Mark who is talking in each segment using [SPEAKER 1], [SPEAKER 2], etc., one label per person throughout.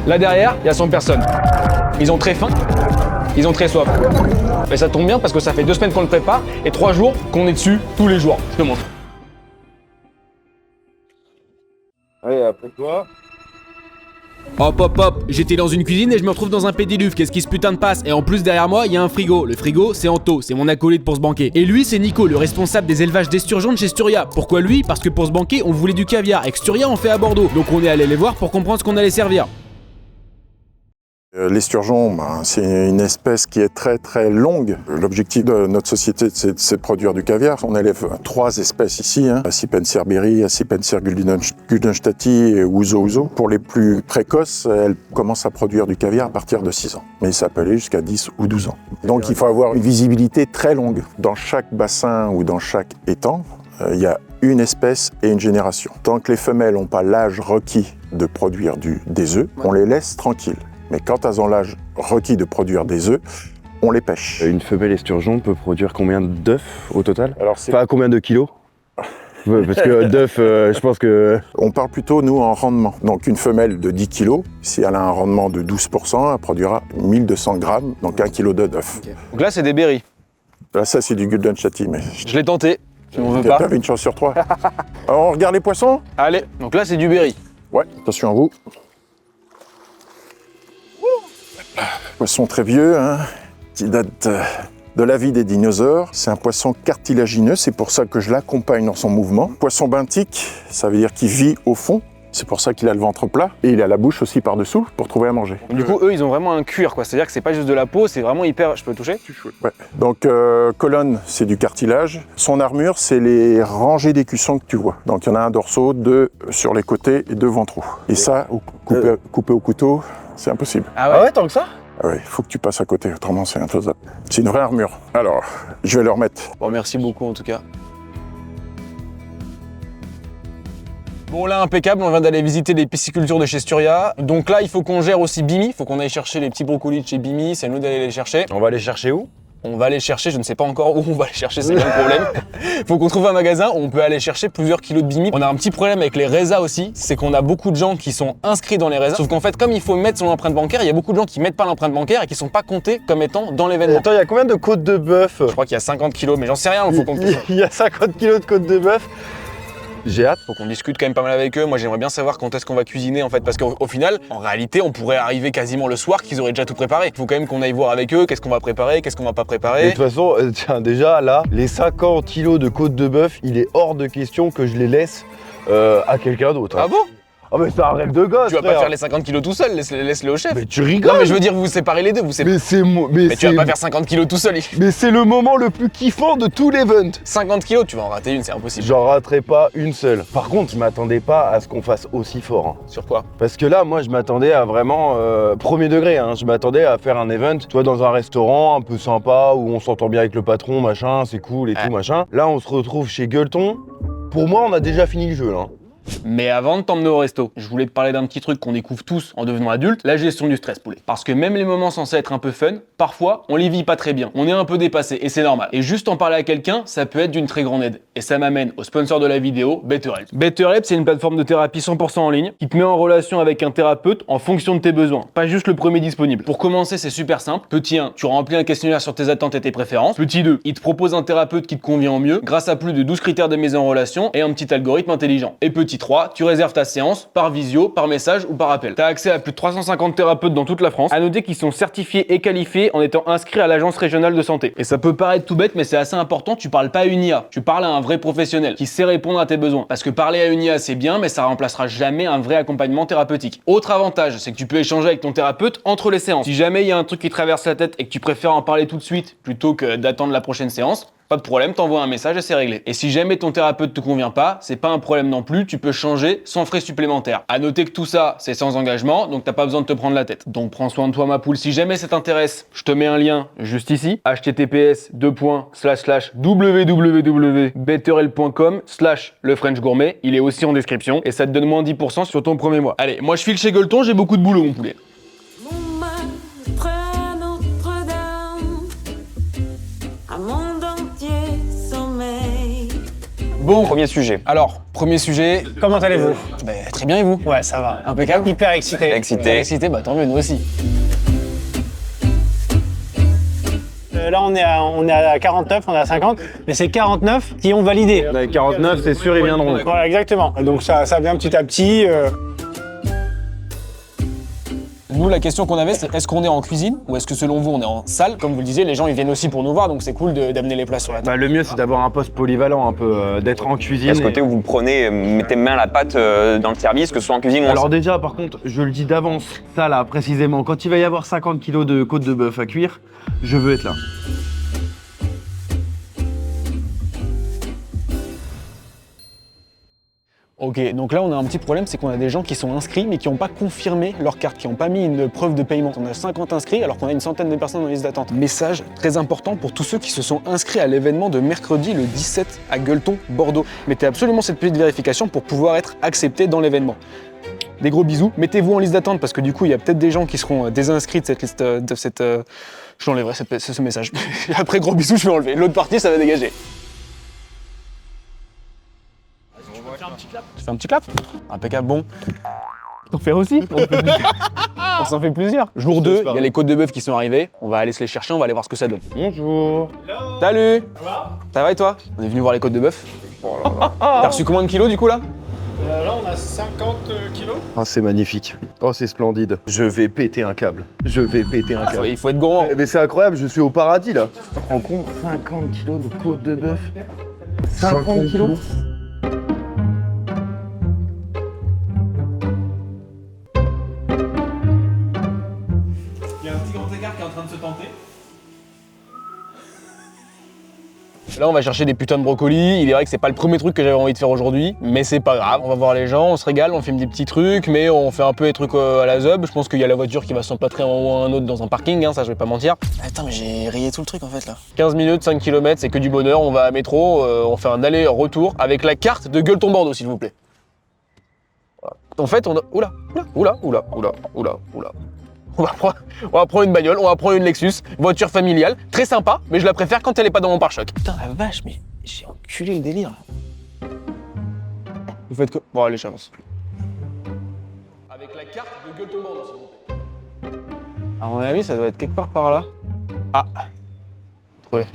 [SPEAKER 1] Là derrière, il y a 100 personnes. Ils ont très faim, ils ont très soif. Mais ça tombe bien parce que ça fait 2 semaines qu'on le prépare et 3 jours qu'on est dessus tous les jours. Je te montre.
[SPEAKER 2] Allez, après toi.
[SPEAKER 3] Hop hop hop, j'étais dans une cuisine et je me retrouve dans un pédiluve, qu'est-ce qui se putain de passe? Et en plus derrière moi, il y a un frigo. Le frigo, c'est Anto, c'est mon acolyte pour se banquer. Et lui, c'est Nico, le responsable des élevages d'esturgeons de chez Sturia. Pourquoi lui? Parce que pour se banquer, on voulait du caviar et que Sturia on fait à Bordeaux. Donc on est allé les voir pour comprendre ce qu'on allait servir.
[SPEAKER 4] L'esturgeon, c'est une espèce qui est très très longue. L'objectif de notre société, c'est de produire du caviar. On élève 3 espèces ici, Acipenser berry, Acipenser guldenstedti et Ouzo Ouzo. Pour les plus précoces, elles commencent à produire du caviar à partir de 6 ans. Mais ça peut aller jusqu'à 10 ou 12 ans. Donc il faut avoir une visibilité très longue. Dans chaque bassin ou dans chaque étang, il y a une espèce et une génération. Tant que les femelles n'ont pas l'âge requis de produire des œufs, on les laisse tranquilles. Mais quand elles ont l'âge requis de produire des œufs, on les pêche.
[SPEAKER 2] Une femelle esturgeon peut produire combien d'œufs au total?
[SPEAKER 4] Alors
[SPEAKER 2] Enfin, combien de kilos? Ouais, parce que d'œufs, je pense que...
[SPEAKER 4] On parle plutôt, nous, en rendement. Donc une femelle de 10 kg, si elle a un rendement de 12%, elle produira 1200 grammes, donc 1 kg d'œuf.
[SPEAKER 1] Okay. Donc là, c'est des berries.
[SPEAKER 4] Là, ça, c'est du guldenstedti, mais...
[SPEAKER 1] Je l'ai tenté, si on veut pas.
[SPEAKER 4] T'avais une chance sur 3. Alors, on regarde les poissons?
[SPEAKER 1] Allez, donc là, c'est du berry.
[SPEAKER 4] Ouais, attention à vous. Poisson très vieux, qui date de la vie des dinosaures. C'est un poisson cartilagineux, c'est pour ça que je l'accompagne dans son mouvement. Poisson benthique, ça veut dire qu'il vit au fond. C'est pour ça qu'il a le ventre plat et il a la bouche aussi par-dessous pour trouver à manger.
[SPEAKER 1] Du coup, eux, ils ont vraiment un cuir, quoi. C'est-à-dire que c'est pas juste de la peau, c'est vraiment hyper... Je peux le toucher?
[SPEAKER 4] Ouais. Donc, colonne, c'est du cartilage. Son armure, c'est les rangées d'écussons que tu vois. Donc, il y en a un dorsaux, 2 sur les côtés et 2 ventraux. Et ça, coupé au couteau, c'est impossible.
[SPEAKER 1] Ah ouais,
[SPEAKER 2] tant que ça?
[SPEAKER 4] Ah oui, il faut que tu passes à côté, autrement c'est infaisable. C'est une vraie armure. Alors, je vais le remettre.
[SPEAKER 1] Bon, merci beaucoup en tout cas. Bon là, impeccable, on vient d'aller visiter les piscicultures de chez Sturia. Donc là, il faut qu'on gère aussi Bimi, il faut qu'on aille chercher les petits brocolis de chez Bimi, c'est à nous d'aller les chercher.
[SPEAKER 2] On va aller chercher où?
[SPEAKER 1] On va aller chercher, je ne sais pas encore où on va aller chercher, c'est bien le problème. Faut qu'on trouve un magasin où on peut aller chercher plusieurs kilos de bimi. On a un petit problème avec les résas aussi, c'est qu'on a beaucoup de gens qui sont inscrits dans les résas. Sauf qu'en fait, comme il faut mettre son empreinte bancaire, il y a beaucoup de gens qui mettent pas l'empreinte bancaire et qui sont pas comptés comme étant dans l'événement.
[SPEAKER 2] Attends, il y a combien de côtes de bœuf?
[SPEAKER 1] Je crois qu'il y a 50 kilos, mais j'en sais rien, il faut qu'on...
[SPEAKER 2] Il y a 50 kilos de côtes de bœuf. J'ai hâte.
[SPEAKER 1] Faut qu'on discute quand même pas mal avec eux. Moi, j'aimerais bien savoir quand est-ce qu'on va cuisiner en fait, parce qu'au final, en réalité, on pourrait arriver quasiment le soir qu'ils auraient déjà tout préparé. Il faut quand même qu'on aille voir avec eux qu'est-ce qu'on va préparer, qu'est-ce qu'on va pas préparer.
[SPEAKER 2] Et de toute façon, tiens, déjà là, les 50 kilos de côtes de bœuf, il est hors de question que je les laisse à quelqu'un d'autre.
[SPEAKER 1] Ah bon?
[SPEAKER 2] Ah mais c'est un rêve de gosse.
[SPEAKER 1] Tu vas pas faire les 50 kilos tout seul, laisse-le au chef.
[SPEAKER 2] Mais tu rigoles.
[SPEAKER 1] Non mais je veux dire, vous séparez les deux, vous séparez.
[SPEAKER 2] Mais c'est moi.
[SPEAKER 1] Mais tu vas pas faire 50 kilos tout seul.
[SPEAKER 2] Mais c'est le moment le plus kiffant de tout l'event.
[SPEAKER 1] 50 kilos, tu vas en rater une, c'est impossible.
[SPEAKER 2] J'en raterai pas une seule. Par contre, je m'attendais pas à ce qu'on fasse aussi fort.
[SPEAKER 1] Sur quoi?
[SPEAKER 2] Parce que là, moi, je m'attendais à vraiment premier degré. Je m'attendais à faire un event, tu vois, dans un restaurant un peu sympa où on s'entend bien avec le patron, machin, c'est cool et tout, machin. Là, on se retrouve chez Gueuleton. Pour moi, on a déjà fini le jeu, là.
[SPEAKER 1] Mais avant de t'emmener au resto, je voulais te parler d'un petit truc qu'on découvre tous en devenant adulte, la gestion du stress, poulet. Parce que même les moments censés être un peu fun, parfois, on les vit pas très bien. On est un peu dépassé et c'est normal. Et juste en parler à quelqu'un, ça peut être d'une très grande aide. Et ça m'amène au sponsor de la vidéo, BetterHelp. BetterHelp, c'est une plateforme de thérapie 100% en ligne qui te met en relation avec un thérapeute en fonction de tes besoins, pas juste le premier disponible. Pour commencer, c'est super simple. Petit 1, tu remplis un questionnaire sur tes attentes et tes préférences. Petit 2, il te propose un thérapeute qui te convient au mieux grâce à plus de 12 critères de mise en relation et un petit algorithme intelligent. Et petit 3, tu réserves ta séance par visio, par message ou par appel. Tu as accès à plus de 350 thérapeutes dans toute la France. À noter qu'ils sont certifiés et qualifiés en étant inscrits à l'agence régionale de santé. Et ça peut paraître tout bête, mais c'est assez important, tu parles pas à une IA, tu parles à un vrai professionnel qui sait répondre à tes besoins. Parce que parler à une IA c'est bien, mais ça remplacera jamais un vrai accompagnement thérapeutique. Autre avantage, c'est que tu peux échanger avec ton thérapeute entre les séances. Si jamais il y a un truc qui traverse la tête et que tu préfères en parler tout de suite plutôt que d'attendre la prochaine séance, pas de problème, t'envoies un message et c'est réglé. Et si jamais ton thérapeute te convient pas, c'est pas un problème non plus, tu peux changer sans frais supplémentaires. À noter que tout ça, c'est sans engagement, donc t'as pas besoin de te prendre la tête. Donc prends soin de toi ma poule, si jamais ça t'intéresse, je te mets un lien juste ici, https://www.betterhelp.com/lefrenchgourmet, il est aussi en description, et ça te donne moins 10% sur ton premier mois. Allez, moi je file chez Gueuleton, j'ai beaucoup de boulot mon poulet. Bon,
[SPEAKER 5] Premier sujet.
[SPEAKER 1] alors, premier sujet.
[SPEAKER 6] Comment allez-vous?
[SPEAKER 1] Très bien, et vous?
[SPEAKER 6] Ouais, ça va.
[SPEAKER 1] Impeccable.
[SPEAKER 6] Hyper excité.
[SPEAKER 5] Excité.
[SPEAKER 1] Excité, bah tant mieux, nous aussi.
[SPEAKER 6] Là, on est à 49, on est à 50, mais c'est 49 qui ont validé.
[SPEAKER 2] Avec 49, c'est sûr, ils viendront.
[SPEAKER 6] Voilà, exactement. Donc ça vient petit à petit.
[SPEAKER 1] Nous, la question qu'on avait, c'est est-ce qu'on est en cuisine ou est-ce que selon vous, on est en salle? Comme vous le disiez, les gens, ils viennent aussi pour nous voir, donc c'est cool d'amener les plats sur la table.
[SPEAKER 2] Bah, le mieux, c'est d'avoir un poste polyvalent, un peu, d'être en cuisine.
[SPEAKER 5] À ce côté où vous prenez, mettez main à la pâte dans le service, que ce soit en cuisine ou en
[SPEAKER 2] Alors déjà, par contre, je le dis d'avance, ça là, précisément, quand il va y avoir 50 kilos de côte de bœuf à cuire, je veux être là.
[SPEAKER 1] Ok, donc là on a un petit problème, c'est qu'on a des gens qui sont inscrits mais qui n'ont pas confirmé leur carte, qui n'ont pas mis une preuve de paiement. On a 50 inscrits alors qu'on a une centaine de personnes dans la liste d'attente. Message très important pour tous ceux qui se sont inscrits à l'événement de mercredi le 17 à Gueuleton, Bordeaux. Mettez absolument cette petite vérification pour pouvoir être accepté dans l'événement. Des gros bisous, mettez-vous en liste d'attente parce que du coup il y a peut-être des gens qui seront désinscrits de cette liste, je l'enlèverai ce message. Après gros bisous, je vais enlever. L'autre partie ça va dégager. Tu fais un petit clap? Impeccable, bon. T'en fais aussi? On s'en fait plusieurs. Jour 2, il y a les côtes de bœuf qui sont arrivées. On va aller se les chercher, on va aller voir ce que ça donne.
[SPEAKER 2] Bonjour.
[SPEAKER 1] Salut! Ça va et toi? On est venu voir les côtes de bœuf. T'as reçu combien de kilos du coup là?
[SPEAKER 6] Là, on a 50 kilos.
[SPEAKER 2] Oh, c'est magnifique. Oh, c'est splendide. Je vais péter un câble. Je vais péter un câble.
[SPEAKER 1] Il faut être gourmand.
[SPEAKER 2] Mais c'est incroyable, je suis au paradis là. Tu te rends compte? 50 kilos de côte de bœuf. 50 kilos.
[SPEAKER 3] Il y a un petit grand écart qui est en train de se tenter.
[SPEAKER 1] Là, on va chercher des putains de brocolis. Il est vrai que c'est pas le premier truc que j'avais envie de faire aujourd'hui, mais c'est pas grave. On va voir les gens, on se régale, on filme des petits trucs, mais on fait un peu les trucs à la zob. Je pense qu'il y a la voiture qui va s'empâtrer un moment ou un autre dans un parking, hein, ça je vais pas mentir. Attends, mais j'ai rayé tout le truc en fait là. 15 minutes, 5 km, c'est que du bonheur. On va à métro, on fait un aller-retour avec la carte de Gueuleton Bordeaux, s'il vous plaît. Voilà. En fait, on a. Oula. On va prendre une bagnole, on va prendre une Lexus, voiture familiale, très sympa, mais je la préfère quand elle est pas dans mon pare-choc. Putain la vache, mais j'ai enculé le délire. Vous faites que... Bon allez, j'avance. Avec la carte de Gueuleton Bordeaux, s'il vous plaît. À mon avis, ça doit être quelque part par là. Ah. Trouvé.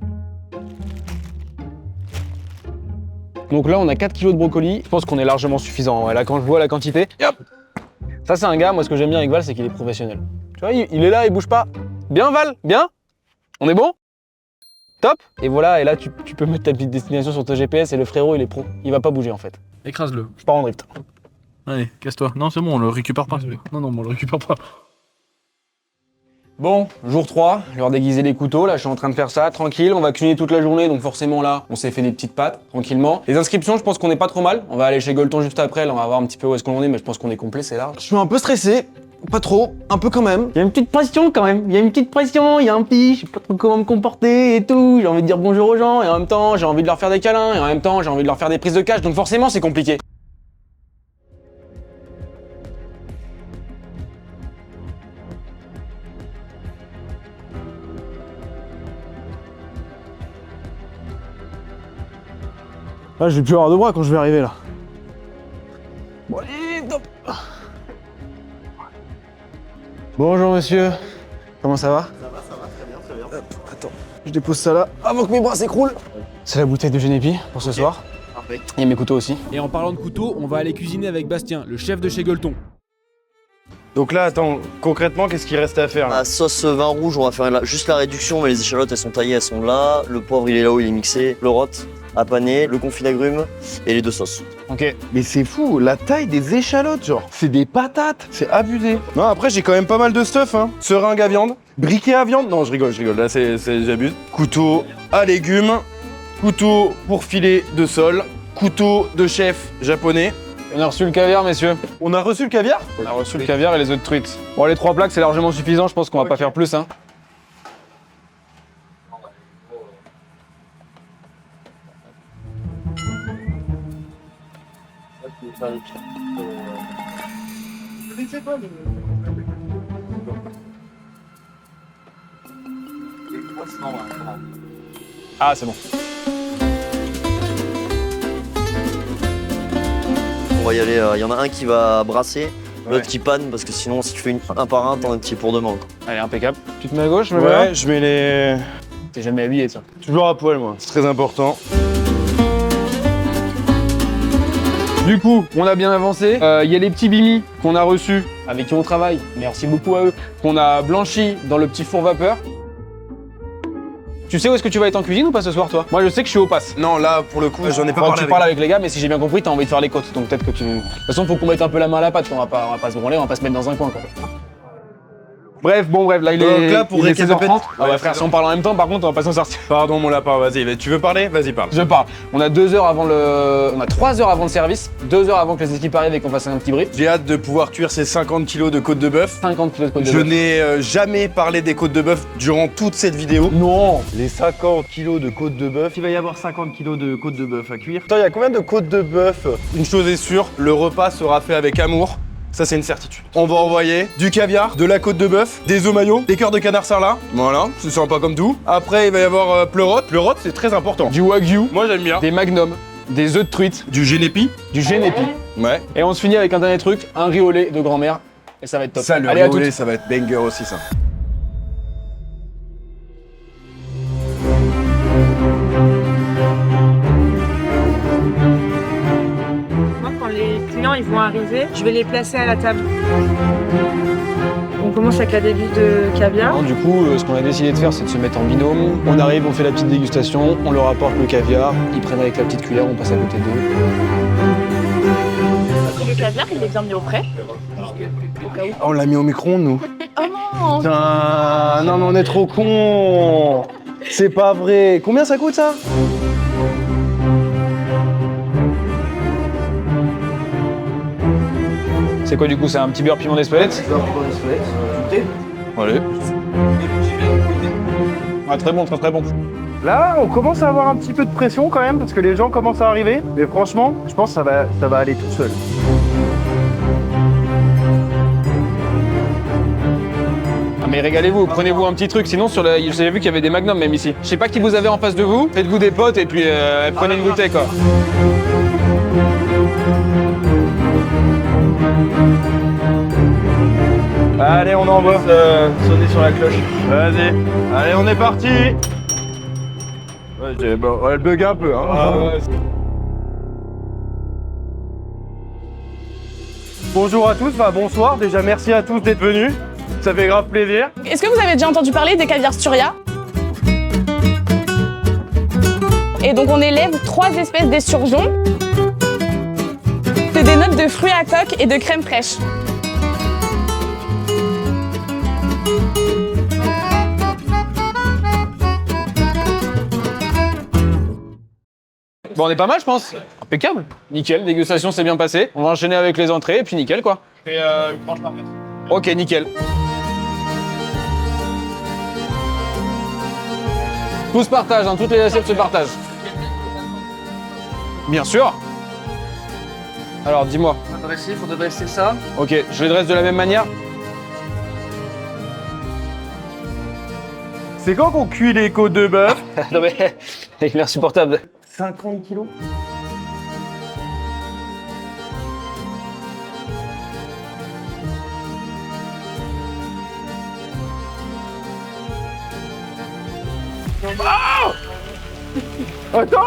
[SPEAKER 1] Donc là, on a 4 kilos de brocoli. Je pense qu'on est largement suffisant. Ouais, là, quand je vois la quantité... Hop. Ça, c'est un gars, moi, ce que j'aime bien avec Val, c'est qu'il est professionnel. Tu vois, il est là, il bouge pas. Bien, Val? Bien? On est bon? Top? Et voilà, et là, tu peux mettre ta petite destination sur ton GPS et le frérot, il est pro. Il va pas bouger, en fait.
[SPEAKER 3] Écrase-le.
[SPEAKER 1] Je pars en drift.
[SPEAKER 3] Allez, casse-toi. Non, c'est bon, on le récupère pas. Non, on le récupère pas.
[SPEAKER 1] Bon, jour 3, l'heure d'aiguiser les couteaux, là je suis en train de faire ça, tranquille, on va cuisiner toute la journée, donc forcément là, on s'est fait des petites pâtes, tranquillement. Les inscriptions, je pense qu'on est pas trop mal, on va aller chez Gueuleton juste après, là on va voir un petit peu où est-ce qu'on en est, mais je pense qu'on est complet, c'est large. Je suis un peu stressé, pas trop, un peu quand même. Il y a une petite pression quand même, il y a une petite pression, il y a un petit, je sais pas trop comment me comporter et tout, j'ai envie de dire bonjour aux gens, et en même temps j'ai envie de leur faire des câlins, et en même temps j'ai envie de leur faire des prises de cash, donc forcément c'est compliqué. Là, je vais plus avoir de bras quand je vais arriver là. Bon, allez, top. Bonjour monsieur. Comment ça va? Ça va, très bien, très bien. Hop, attends, je dépose ça là avant que mes bras s'écroulent. C'est la bouteille de Genépi pour ce soir. Parfait. Il y a mes couteaux aussi.
[SPEAKER 3] Et en parlant de couteau, on va aller cuisiner avec Bastien, le chef de chez Gueuleton.
[SPEAKER 2] Donc là, attends, concrètement, qu'est-ce qu'il reste à faire là?
[SPEAKER 7] La sauce vin rouge, on va faire juste la réduction, mais les échalotes elles sont taillées, elles sont là. Le poivre il est là où il est mixé. Le rot à paner, le confit d'agrumes et les deux sauces.
[SPEAKER 1] Ok.
[SPEAKER 2] Mais c'est fou, la taille des échalotes, genre, c'est des patates, c'est abusé. Non, après j'ai quand même pas mal de stuff, hein. Seringue à viande, briquet à viande, non je rigole, là j'abuse. Couteau à légumes, couteau pour filet de sol, couteau de chef japonais.
[SPEAKER 1] On a reçu le caviar, messieurs.
[SPEAKER 2] On a reçu le caviar?
[SPEAKER 1] On a reçu le caviar et les œufs de truite. Bon, les 3 plaques, c'est largement suffisant, je pense qu'on va pas faire plus, hein. Ah, c'est bon.
[SPEAKER 7] On va y aller, il y en a un qui va brasser, l'autre qui panne, parce que sinon si tu fais un par un, t'en as un petit pour demain. Quoi.
[SPEAKER 1] Allez, impeccable. Tu te mets à gauche, je me
[SPEAKER 2] Ouais, je mets les...
[SPEAKER 1] T'es jamais habillé, ça.
[SPEAKER 2] Toujours à poil, moi. C'est très important.
[SPEAKER 1] Du coup, on a bien avancé. Il y a les petits bimis qu'on a reçus, avec qui on travaille. Merci beaucoup à eux. Qu'on a blanchi dans le petit four vapeur. Tu sais où est-ce que tu vas être en cuisine ou pas ce soir, toi? Moi, je sais que je suis au pass.
[SPEAKER 2] Non, là, pour le coup, j'en ai pas
[SPEAKER 1] Quand
[SPEAKER 2] parlé
[SPEAKER 1] tu parles avec les gars, mais si j'ai bien compris, t'as envie de faire les côtes. Donc peut-être que tu... De toute façon, faut qu'on mette un peu la main à la pâte. On va pas se branler, on va pas se mettre dans un coin, quoi. Bref, là il est,
[SPEAKER 2] là, pour
[SPEAKER 1] il est 16h30. Ah ouais,
[SPEAKER 2] Ouais,
[SPEAKER 1] frère, si on parle en même temps, par contre, on va pas s'en sortir.
[SPEAKER 2] Pardon, mon lapin, vas-y. Tu veux parler? Vas-y, parle.
[SPEAKER 1] Je parle. On a 2 heures avant le... On a 3 heures avant le service, 2 heures avant que les équipes arrivent et qu'on fasse un petit brief.
[SPEAKER 2] J'ai hâte de pouvoir cuire ces 50 kilos de côtes de bœuf.
[SPEAKER 1] 50 kilos de côtes de
[SPEAKER 2] Je
[SPEAKER 1] bœuf.
[SPEAKER 2] n'ai jamais parlé des côtes de bœuf durant toute cette vidéo.
[SPEAKER 1] Non.
[SPEAKER 2] Les 50 kilos de côtes de bœuf. Il va y avoir 50 kilos de côtes de bœuf à cuire. Attends, il y a combien de côtes de bœuf? Une chose est sûre, le repas sera fait avec amour. Ça, c'est une certitude. On va envoyer du caviar, de la côte de bœuf, des œufs maillots, des cœurs de canard sarlat. Voilà, c'est sympa comme tout. Après, il va y avoir pleurote. Pleurote, c'est très important.
[SPEAKER 1] Du wagyu,
[SPEAKER 2] Moi, j'aime bien.
[SPEAKER 1] des magnums, des œufs de truite,
[SPEAKER 2] Du génépi.
[SPEAKER 1] du génépi.
[SPEAKER 2] Ouais.
[SPEAKER 1] Et on se finit avec un dernier truc, un riz au lait de grand-mère. Et ça va être top.
[SPEAKER 2] Ça, le
[SPEAKER 1] Allez, à
[SPEAKER 2] riz au lait,
[SPEAKER 1] toutes.
[SPEAKER 2] ça va être banger aussi, ça.
[SPEAKER 8] Moi, quand les clients ils vont arriver, je vais les placer à la table. On commence avec la début de caviar.
[SPEAKER 1] Du coup, ce qu'on a décidé de faire, c'est de se mettre en binôme. On arrive, on fait la petite dégustation, on leur apporte le caviar, ils prennent avec la petite cuillère, on passe à côté d'eux.
[SPEAKER 8] Le caviar, il est bien mis au frais. Au cas où.
[SPEAKER 2] On l'a mis au micro-ondes, nous.
[SPEAKER 8] Oh non!
[SPEAKER 2] Putain, non mais on est trop cons. C'est pas vrai. Combien ça coûte, ça?
[SPEAKER 1] C'est quoi du coup? C'est un petit beurre piment d'Espelette?
[SPEAKER 2] Allez.
[SPEAKER 1] Ouais, très bon, très bon.
[SPEAKER 2] Là, on commence à avoir un petit peu de pression quand même, parce que les gens commencent à arriver. Mais franchement, je pense que ça va aller tout seul.
[SPEAKER 1] Ah mais régalez-vous, prenez-vous un petit truc, sinon sur la... J'avais vu qu'il y avait des magnums même ici. Je sais pas qui vous avez en face de vous, faites-vous des potes et puis prenez une bouteille quoi.
[SPEAKER 2] Allez, on envoie sonner sur la cloche. Vas-y. Allez, on est parti. Ouais, elle bug un peu, hein. Bonjour à tous, enfin bonsoir. Déjà, merci à tous d'être venus. Ça fait grave plaisir.
[SPEAKER 9] Est-ce que vous avez déjà entendu parler des caviars Sturia? Et donc on élève 3 espèces d'esturgeons. C'est des notes de fruits à coque et de crème fraîche.
[SPEAKER 1] Bon on est pas mal je pense. Impeccable. Nickel, dégustation s'est bien passée. On va enchaîner avec les entrées et puis nickel quoi. Et une tranche parfaite. Ok nickel. Tout se partage, hein, toutes les assiettes se partagent. Bien sûr. Alors dis-moi.
[SPEAKER 6] Il faut dresser ça.
[SPEAKER 1] Ok, je les dresse de la même manière.
[SPEAKER 2] C'est quand qu'on cuit les côtes de bœuf?
[SPEAKER 1] Non mais, il est insupportable.
[SPEAKER 2] 50 kilos. Attends,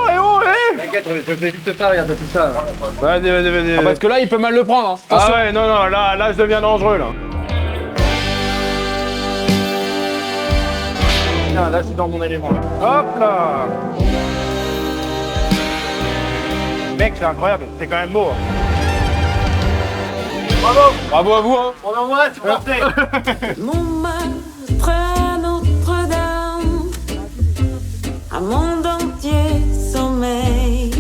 [SPEAKER 6] T'inquiète, je vais vite te faire, regarde tout ça.
[SPEAKER 2] Vas-y.
[SPEAKER 1] Ah, parce que là il peut mal le prendre. Hein. Attention.
[SPEAKER 2] Ah ouais, non, là je deviens dangereux, là. Tiens, là je suis dans mon élément, là. Hop là. Mec, c'est incroyable, c'est quand même beau. Bravo.
[SPEAKER 1] Bravo à vous. Hein.
[SPEAKER 2] On envoie, c'est parfait.
[SPEAKER 10] Montmartre, Notre-Dame, un monde entier sommeil.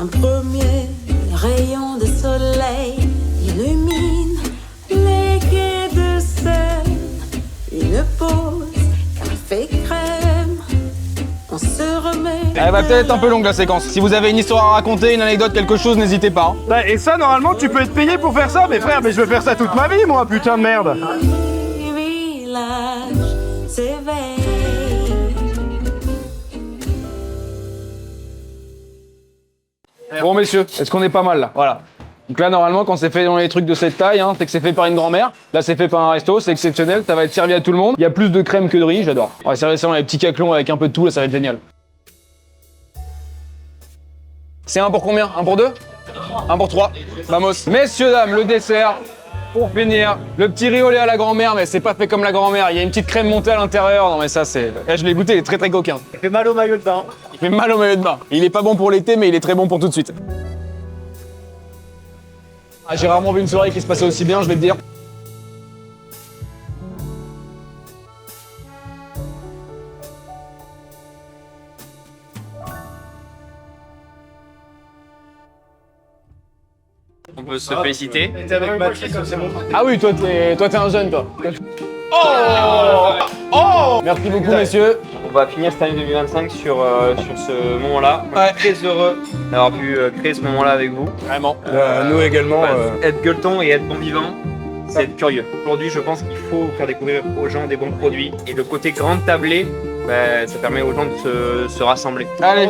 [SPEAKER 10] Un premier rayon de soleil illumine les quais de Seine. Une pause, café crème, on se remet.
[SPEAKER 1] Elle va peut-être être un peu longue la séquence. Si vous avez une histoire à raconter, une anecdote, quelque chose, n'hésitez pas. Hein.
[SPEAKER 2] Et ça, normalement, tu peux être payé pour faire ça, mais frère, mais je veux faire ça toute ma vie, moi, putain de merde.
[SPEAKER 10] Le village s'éveille.
[SPEAKER 1] Bon messieurs, est-ce qu'on est pas mal là? Voilà. Donc là normalement quand c'est fait dans les trucs de cette taille, hein, c'est que c'est fait par une grand-mère. Là c'est fait par un resto, c'est exceptionnel, ça va être servi à tout le monde. Il y a plus de crème que de riz, j'adore. On va servir ça dans les petits caclons avec un peu de tout, là ça va être génial. C'est un pour combien? Un pour deux? Un pour trois. Vamos. Messieurs, dames, le dessert. Pour finir, le petit riz au lait à la grand-mère, mais c'est pas fait comme la grand-mère. Il y a une petite crème montée à l'intérieur. Non mais ça c'est... Là, je l'ai goûté, il est très très coquin.
[SPEAKER 6] Il fait mal au maillot de bain.
[SPEAKER 1] Il fait mal au maillot de bain. Il est pas bon pour l'été, mais il est très bon pour tout de suite. Ah, j'ai rarement vu une soirée qui se passait aussi bien, je vais te dire.
[SPEAKER 5] On peut se féliciter.
[SPEAKER 1] Ah oui, toi t'es un jeune, toi. Oh merci beaucoup, messieurs.
[SPEAKER 5] On va finir cette année 2025 sur ce moment-là. On est très heureux d'avoir pu créer ce moment-là avec vous.
[SPEAKER 1] Vraiment.
[SPEAKER 2] Nous également.
[SPEAKER 5] Être gueuleton et être bon vivant, c'est être curieux. Aujourd'hui, je pense qu'il faut faire découvrir aux gens des bons produits. Et le côté grande tablée, ça permet aux gens de se rassembler.
[SPEAKER 1] Allez.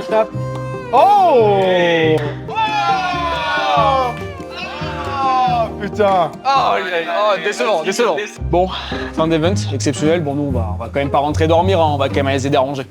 [SPEAKER 1] Oh
[SPEAKER 2] Putain.
[SPEAKER 1] Décevant. Bon, fin d'event, exceptionnel. Bon, nous, on va quand même pas rentrer dormir, hein. On va quand même aller les aider à ranger.